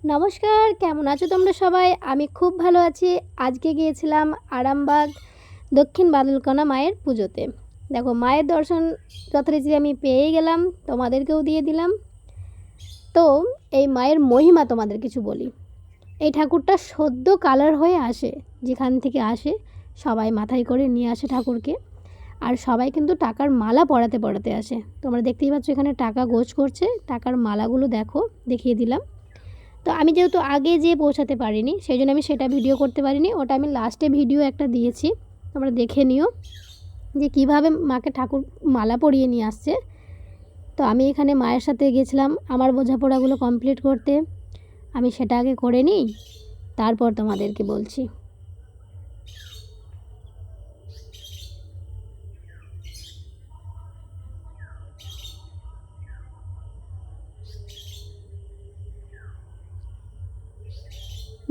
নমস্কার, কেমন আছো তোমরা সবাই? আমি খুব ভালো আছি। আজকে গিয়েছিলাম আরামবাগ দক্ষিণ বাদলকোনা মায়ের পুজোতে। দেখো, মায়ের দর্শন যথারীতি আমি পেয়েই গেলাম, তোমাদেরকেও দিয়ে দিলাম। তো এই মায়ের মহিমা তোমাদের কিছু বলি। এই ঠাকুরটা সদ্য কালার হয়ে আসে, যেখান থেকে আসে সবাই মাথায় করে নিয়ে আসে ঠাকুরকে। আর সবাই কিন্তু টাকার মালা পরাতে পরাতে আসে। তোমরা দেখতেই পাচ্ছ এখানে টাকা গোছ করছে। টাকার মালাগুলো দেখো, দেখিয়ে দিলাম। তো আমি যেহেতু আগে যেয়ে পৌঁছাতে পারিনি, সেই জন্য আমি সেটা ভিডিও করতে পারিনি। ওটা আমি লাস্টে ভিডিও একটা দিয়েছি, তোমরা দেখে নিও যে কীভাবে মাকে ঠাকুর মালা পরিয়ে নিয়ে আসছে। তো আমি এখানে মায়ের সাথে গেছিলাম আমার বোঝাপড়াগুলো কমপ্লিট করতে। আমি সেটা আগে করে নিই, তারপর তোমাদেরকে বলছি।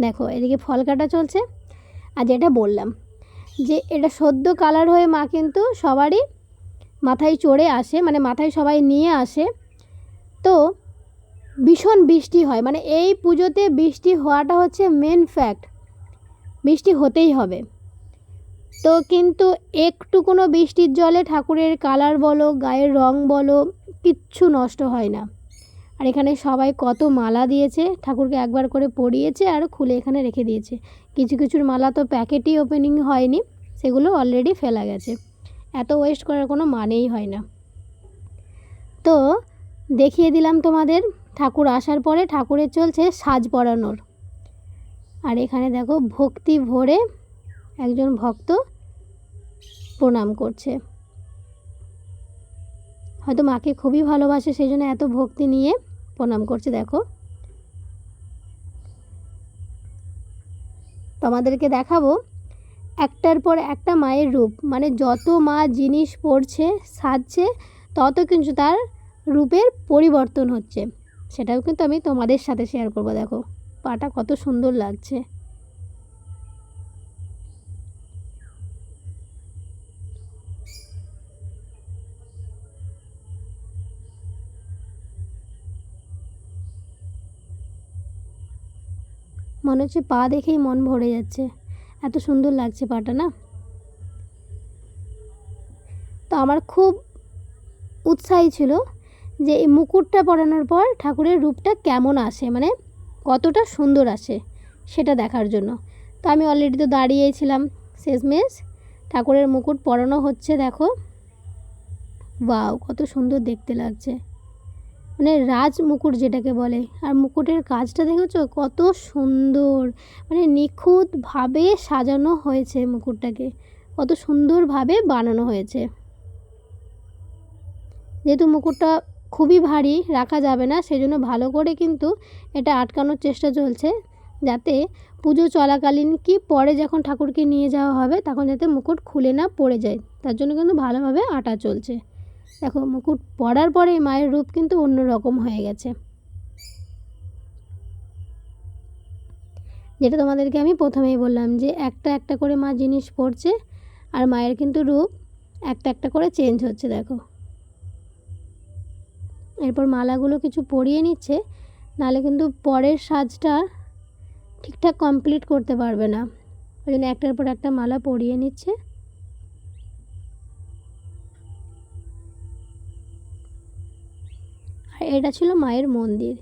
দেখো, এদিকে ফল কাটা চলছে। আর যেটা বললাম যে এটা সদ্য কালার হয়ে মা কিন্তু সবারই মাথায় চড়ে আসে, মানে মাথায় সবাই নিয়ে আসে। তো ভীষণ বৃষ্টি হয়, মানে এই পুজোতে বৃষ্টি হওয়াটা হচ্ছে মেন ফ্যাক্ট। বৃষ্টি হতেই হবে। তো কিন্তু একটু কোনো বৃষ্টির জলে ঠাকুরের কালার বলো, গায়ের রং বলো, কিচ্ছু নষ্ট হয় না। আর এখানে সবাই কত মালা দিয়েছে, ঠাকুরকে একবার করে পরিয়েছে আর খুলে এখানে রেখে দিয়েছে। কিছু কিছুর মালা তো প্যাকেটই ওপেনিং হয়নি, সেগুলো অলরেডি ফেলা গেছে। এত ওয়েস্ট করার কোনো মানেই হয় না। তো দেখিয়ে দিলাম তোমাদের। ঠাকুর আসার পরে ঠাকুরের চলছে সাজ পরানোর। আর এখানে দেখো ভক্তি ভরে একজন ভক্ত প্রণাম করছে। হয়তো মাকে খুবই ভালোবাসে, সেই জন্য এত ভক্তি নিয়ে প্রণাম করছে। দেখো, তোমাদেরকে দেখাবো একটার পর একটা মায়ের রূপ। মানে যত মা জিনিস পরছে, সাজছে, তত কিন্তু তার রূপের পরিবর্তন হচ্ছে। সেটাও কিন্তু আমি তোমাদের সাথে শেয়ার করবো। দেখো পাটা কত সুন্দর লাগছে। মনে হচ্ছে পা দেখেই মন ভরে যাচ্ছে, এত সুন্দর লাগছে পাটা না। তো আমার খুব উৎসাহী ছিল যে এই মুকুটটা পরানোর পর ঠাকুরের রূপটা কেমন আসে, মানে কতটা সুন্দর আসে সেটা দেখার জন্য। তো আমি অলরেডি তো দাঁড়িয়েই ছিলাম। শেষমেশ ঠাকুরের মুকুট পরানো হচ্ছে। দেখো, ওয়াও, কত সুন্দর দেখতে লাগছে, মানে রাজ মুকুট যেটাকে বলে। আর মুকুটের কাজটা দেখেছো কত সুন্দর, মানে নিখুঁতভাবে সাজানো হয়েছে মুকুটটাকে, কত সুন্দরভাবে বানানো হয়েছে। যেহেতু মুকুটটা খুবই ভারী, রাখা যাবে না, সেজন্য ভালো করে কিন্তু এটা আটকানোর চেষ্টা চলছে, যাতে পুজো চলাকালীন কি পরে যখন ঠাকুরকে নিয়ে যাওয়া হবে তখন যাতে মুকুট খুলে না পড়ে যায়, তার জন্য কিন্তু ভালোভাবে আটা চলছে। দেখো, মুকুট পরার পরে মায়ের রূপ কিন্তু অন্য রকম হয়ে গেছে। যেটা তোমাদেরকে আমি প্রথমেই বললাম যে একটা একটা করে মা জিনিস পরছে, আর মায়ের কিন্তু রূপ একটা একটা করে চেঞ্জ হচ্ছে। দেখো, এরপর মালাগুলো কিছু পরিয়ে নিচ্ছে, নাহলে কিন্তু পরের সাজটা ঠিকঠাক কমপ্লিট করতে পারবে না। ওই জন্য একটার পর একটা মালা পরিয়ে নিচ্ছে। আর এটা ছিল মায়ের মন্দির।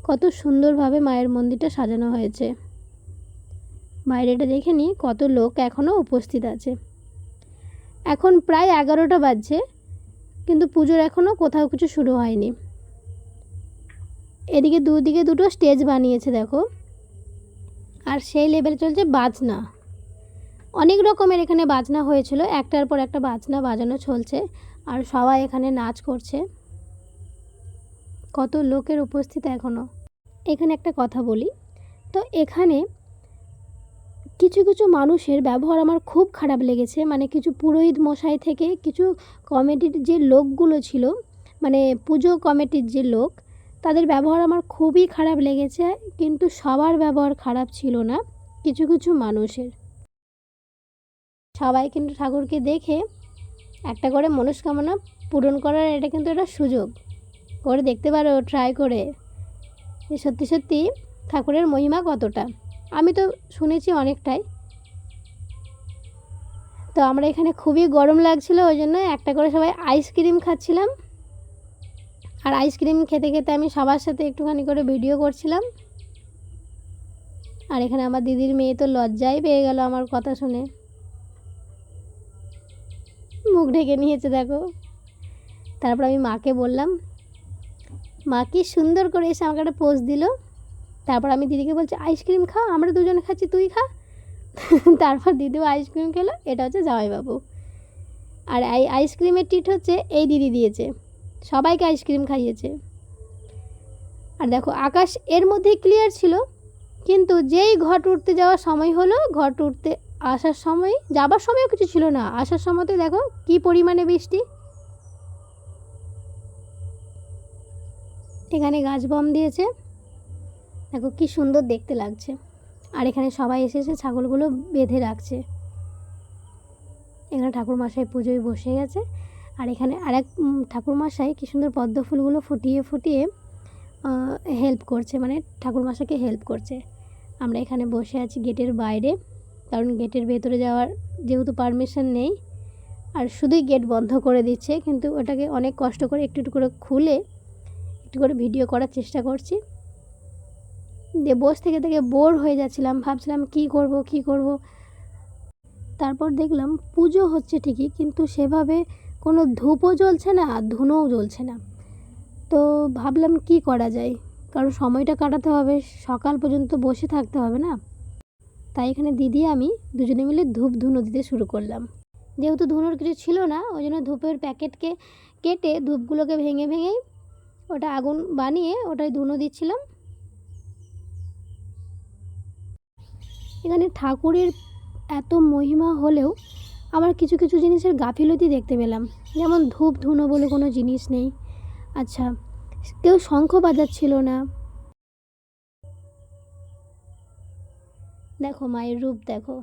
কত সুন্দরভাবে মায়ের মন্দিরটা সাজানো হয়েছে। বাইরেটা দেখে নিই কত লোক এখনও উপস্থিত আছে। এখন প্রায় 11টা বাজছে, কিন্তু পুজোর এখনও কোথাও কিছু শুরু হয়নি। এদিকে দুদিকে দুটো স্টেজ বানিয়েছে দেখো, আর সেই লেভেলে চলছে বাজনা। অনেক রকমের এখানে বাজনা হয়েছিল, একটার পর একটা বাজনা বাজানো চলছে, আর সবাই এখানে নাচ করছে। কত লোকের উপস্থিত এখনও। এখানে একটা কথা বলি, তো এখানে কিছু কিছু মানুষের ব্যবহার আমার খুব খারাপ লেগেছে। মানে কিছু পুরোহিত মশাই থেকে কিছু কমিটির যে লোকগুলো ছিল, মানে পুজো কমিটির যে লোক, তাদের ব্যবহার আমার খুবই খারাপ লেগেছে। কিন্তু সবার ব্যবহার খারাপ ছিল না, কিছু কিছু মানুষের। সবাই কিন্তু ঠাকুরকে দেখে একটা করে মনস্কামনা পূরণ করার এটা কিন্তু একটা সুযোগ, করে দেখতে পারো ট্রাই করে। যে সত্যি সত্যি ঠাকুরের মহিমা কতটা। আমি তো শুনেছি অনেকটাই। তো আমরা এখানে খুবই গরম লাগছিল, ওই জন্য একটা করে সবাই আইসক্রিম খাচ্ছিলাম। আর আইসক্রিম খেতে খেতে আমি সবার সাথে একটুখানি করে ভিডিও করছিলাম। আর এখানে আমার দিদির মেয়ে তো লজ্জাই পেয়ে গেল আমার কথা শুনে, মুখ ঢেকে নিয়েছে দেখো। তারপর আমি মাকে বললাম, মা কি সুন্দর করে এসে আমাকে একটা পোজ দিল। তারপর আমি দিদিকে বলছি আইসক্রিম খা, আমরা দুজনে খাচ্ছি, তুই খা। তারপর দিদিও আইসক্রিম খেলো। এটা হচ্ছে জামাইবাবু। আর এই আইসক্রিমের ট্রিট হচ্ছে এই দিদি দিয়েছে, সবাইকে আইসক্রিম খাইয়েছে। আর দেখো আকাশ এর মধ্যেই ক্লিয়ার ছিল, কিন্তু যেই ঘট উঠতে যাওয়ার সময় হলো, ঘট উঠতে আসার সময়, যাবার সময়ও কিছু ছিল না, আসার সময়তে দেখো কি পরিমাণে বৃষ্টি। এখানে গাছ বম দিয়েছে, দেখো কি সুন্দর দেখতে লাগছে। আর এখানে সবাই এসে এসে ছাগলগুলো বেঁধে রাখছে। এখানে ঠাকুরমশাই পুজোয় বসে গেছে। আর এখানে আরেক ঠাকুরমশাই কি সুন্দর পদ্ম ফুলগুলো ফুটিয়ে ফুটিয়ে হেল্প করছে, মানে ঠাকুরমশাইকে হেল্প করছে। আমরা এখানে বসে আছি গেটের বাইরে, কারণ গেটের ভেতরে যাওয়ার যেহেতু পারমিশন নেই, আর শুধুই গেট বন্ধ করে দিচ্ছে। কিন্তু ওটাকে অনেক কষ্ট করে একটু একটু করে খুলে একটু করে ভিডিও করার চেষ্টা করছি। দিয়ে বসে থেকে থেকে বোর হয়ে যাচ্ছিলাম, ভাবছিলাম কি করব। তারপর দেখলাম পুজো হচ্ছে ঠিকই, কিন্তু সেভাবে কোনো ধূপও জ্বলছে না আর ধুনোও জ্বলছে না। তো ভাবলাম কি করা যায়, কারণ সময়টা কাটাতে হবে, সকাল পর্যন্ত বসে থাকতে হবে না। তাই এখানে দিদি আমি দুজনে মিলে ধূপ ধুনো দিতে শুরু করলাম। যেহেতু ধুনোর কিছু ছিল না, ওই জন্য ধূপের প্যাকেটকে কেটে ধূপগুলোকে ভেঙে ভেঙেই ওটা আগুন বানিয়ে ওটাই ধুনো দিচ্ছিলাম। এখানে ঠাকুরের এত মহিমা হলেও আমার কিছু কিছু জিনিসের গাফিলতি দেখতে পেলাম, যেমন ধূপ ধুনো বলে কোনো জিনিস নেই। আচ্ছা, কেউ শঙ্খ বাজাচ্ছিল না। দেখো মায়ের রূপ দেখো।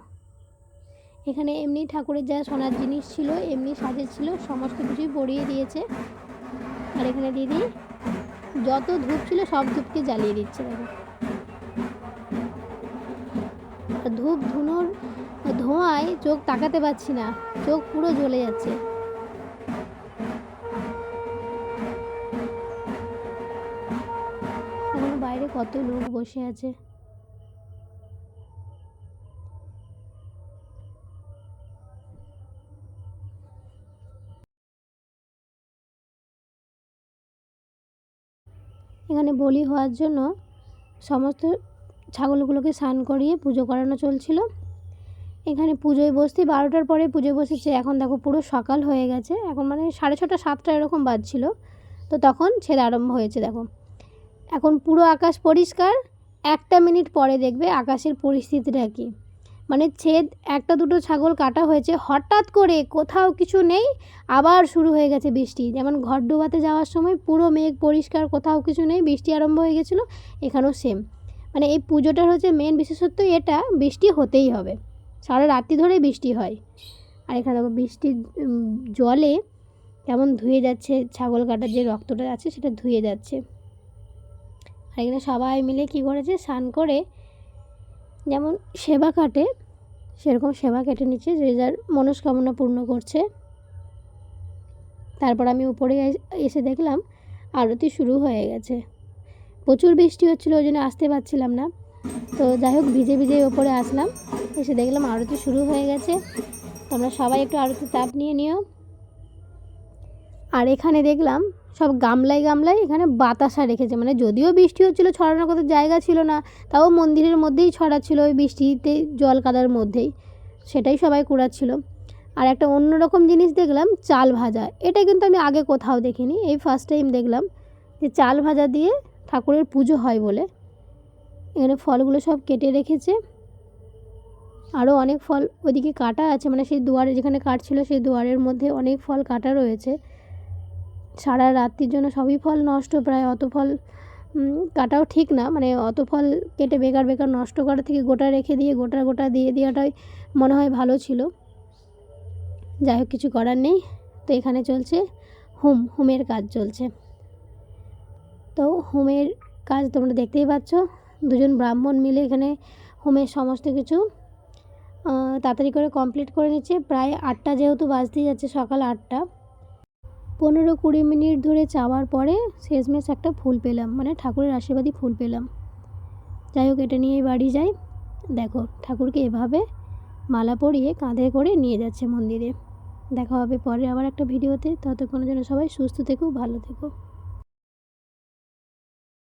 এখানে এমনি ঠাকুরের যা সোনার জিনিস ছিল, এমনি সাজের ছিল, সমস্ত কিছুই পরিয়ে দিয়েছে। আর এখানে দিদি যত ধূপ ছিল সব ধূপকে জ্বালিয়ে দিচ্ছে দেখো। ধূপ ধুনোর ধোঁয়ায় চোখ তাকাতে পারছি না, চোখ পুরো জ্বলে যাচ্ছে। এখন বাইরে কত লোক বসে আছে। এখানে বলি হওয়ার জন্য সমস্ত ছাগলগুলোকে স্নান করিয়ে পুজো করানো চলছিল। এখানে পুজোয় বসতে 12টার পরে পুজোয় বসেছে। এখন দেখো পুরো সকাল হয়ে গেছে, এখন মানে 6:30 7টা এরকম বাজছিল। তো তখন ছেদ আরম্ভ হয়েছে দেখো। এখন পুরো আকাশ পরিষ্কার। 1 মিনিট পরে দেখবে আকাশের পরিস্থিতিটা কী। মানে ছেদ 1-2টো ছাগল কাটা হয়েছে, হঠাৎ করে কোথাও কিছু নেই, আবার শুরু হয়ে গেছে বৃষ্টি। যেমন ঘর ডোবাতে যাওয়ার সময় পুরো মেঘ পরিষ্কার, কোথাও কিছু নেই, বৃষ্টি আরম্ভ হয়ে গেছিলো। এখানেও সেম। মানে এই পুজোটার হচ্ছে মেন বিশেষত্ব এটা, বৃষ্টি হতেই হবে, সারা রাত্রি ধরেই বৃষ্টি হয়। আর এখানে দেখো বৃষ্টির জলে কেমন ধুয়ে যাচ্ছে, ছাগল কাটার যে রক্তটা আছে সেটা ধুয়ে যাচ্ছে। আর এখানে সবাই মিলে কী করেছে, স্নান করে যেমন সেবা কাটে সেরকম সেবা কেটে নিচ্ছে, যে যার মনস্কামনা পূর্ণ করছে। তারপর আমি উপরে এসে দেখলাম আরতি শুরু হয়ে গেছে। প্রচুর বৃষ্টি হচ্ছিলো, ওই জন্য আসতে পারছিলাম না। তো যাই হোক ভিজে ভিজে ওপরে আসলাম, এসে দেখলাম আরতি শুরু হয়ে গেছে। তোমরা সবাই একটু আরতির তাপ নিয়ে নিও। আর এখানে দেখলাম সব গামলায় গামলায় এখানে বাতাসা রেখেছে, মানে যদিও বৃষ্টি হচ্ছিলো, ছড়ানোর কথা জায়গা ছিল না, তাও মন্দিরের মধ্যেই ছড়াচ্ছিল, ওই বৃষ্টিতে জল কাদার মধ্যেই, সেটাই সবাই কুড়াচ্ছিল। আর একটা অন্যরকম জিনিস দেখলাম, চাল ভাজা। এটা কিন্তু আমি আগে কোথাও দেখিনি, এই ফার্স্ট টাইম দেখলাম যে চাল ভাজা দিয়ে ঠাকুরের পুজো হয় বলে। এখানে ফলগুলো সব কেটে রেখেছে, আরও অনেক ফল ওইদিকে কাটা আছে, মানে সেই দুয়ারে যেখানে কাটছিল সেই দুয়ারের মধ্যে অনেক ফল কাটা রয়েছে। সারা রাত্রির জন্য সবই ফল নষ্ট, প্রায় অত ফল কাটাও ঠিক না, মানে অত ফল কেটে বেকার বেকার নষ্ট করার থেকে গোটা রেখে দিয়ে গোটা গোটা দিয়ে দেওয়াটাই মনে হয় ভালো ছিল। যাই হোক কিছু করার নেই। তো এখানে চলছে হোমের কাজ চলছে। তো হোমের কাজ তোমরা দেখতেই পাচ্ছ। দুজন ব্রাহ্মণ মিলে এখানে হোমের সমস্ত কিছু তাড়াতাড়ি করে কমপ্লিট করে নিচ্ছে। প্রায় 8টা যেহেতু বাজতেই যাচ্ছে, সকাল 8টা, 15-20 মিনিট ধরে চাওয়ার পরে শেষমেশ একটা ফুল পেলাম, মানে ঠাকুরের আশীর্বাদী ফুল পেলাম। যাই হোক, এটা নিয়েই বাড়ি যাই। দেখো ঠাকুরকে এভাবে মালা পরিয়ে কাঁধে করে নিয়ে যাচ্ছে মন্দিরে। দেখা হবে পরে আবার একটা ভিডিওতে। ততক্ষণের জন্য সবাই সুস্থ থেকো, ভালো থেকো।